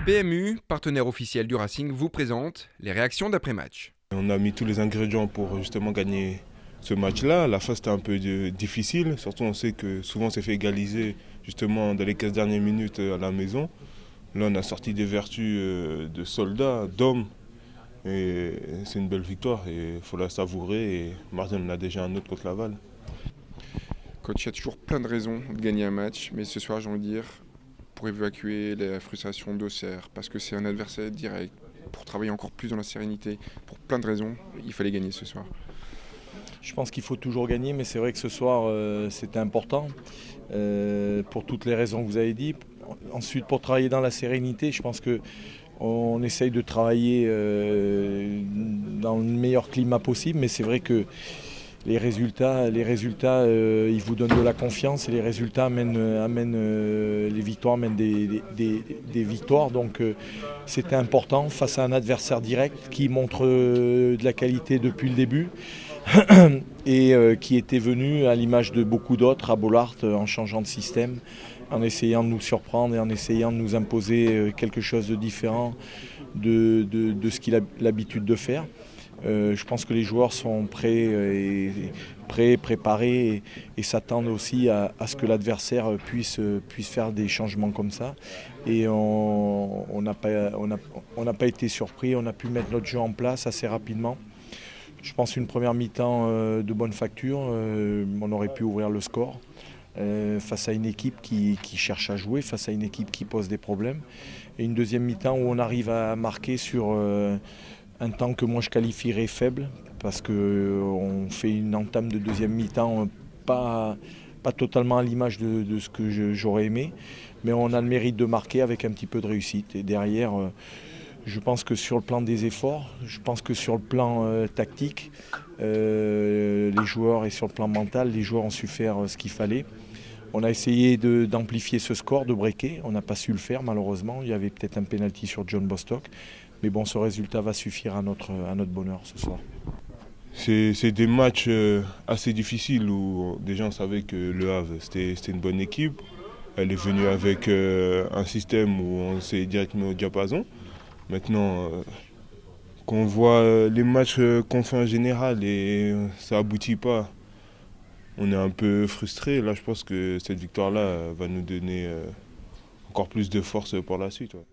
PMU, partenaire officiel du Racing, vous présente les réactions d'après-match. On a mis tous les ingrédients pour justement gagner ce match-là. La phase était un peu difficile, surtout on sait que souvent on s'est fait égaliser justement dans les 15 dernières minutes à la maison. Là on a sorti des vertus de soldats, d'hommes, et c'est une belle victoire et il faut la savourer. Et mardi on en a déjà un autre contre Laval. Coach, il y a toujours plein de raisons de gagner un match, mais ce soir j'ai envie de dire, pour évacuer la frustration d'Auxerre, parce que c'est un adversaire direct, pour travailler encore plus dans la sérénité, pour plein de raisons, il fallait gagner ce soir. Je pense qu'il faut toujours gagner, mais c'est vrai que ce soir, c'était important pour toutes les raisons que vous avez dit. Ensuite, pour travailler dans la sérénité, je pense qu'on essaye de travailler dans le meilleur climat possible, mais c'est vrai que les résultats, ils vous donnent de la confiance et les résultats amènent les victoires, amènent des victoires. Donc c'était important face à un adversaire direct qui montre de la qualité depuis le début et qui était venu à l'image de beaucoup d'autres à Bollaert en changeant de système, en essayant de nous surprendre et en essayant de nous imposer quelque chose de différent de ce qu'il a l'habitude de faire. Je pense que les joueurs sont préparés et s'attendent aussi à ce que l'adversaire puisse faire des changements comme ça. Et on n'a pas été surpris, on a pu mettre notre jeu en place assez rapidement. Je pense une première mi-temps de bonne facture, on aurait pu ouvrir le score face à une équipe qui cherche à jouer, face à une équipe qui pose des problèmes. Et une deuxième mi-temps où on arrive à marquer sur un temps que moi je qualifierais faible, parce qu'on fait une entame de deuxième mi-temps pas totalement à l'image de ce que j'aurais aimé, mais on a le mérite de marquer avec un petit peu de réussite. Et derrière, je pense que sur le plan des efforts, je pense que sur le plan tactique, les joueurs et sur le plan mental, les joueurs ont su faire ce qu'il fallait. On a essayé d'amplifier ce score, de breaker. On n'a pas su le faire malheureusement. Il y avait peut-être un penalty sur John Bostock. Mais bon, ce résultat va suffire à notre bonheur ce soir. C'est des matchs assez difficiles où déjà on savait que Le Havre c'était une bonne équipe. Elle est venue avec un système où on s'est directement au diapason. Maintenant, qu'on voit les matchs qu'on fait en général et ça aboutit pas, on est un peu frustré. Là, je pense que cette victoire-là va nous donner encore plus de force pour la suite. Ouais.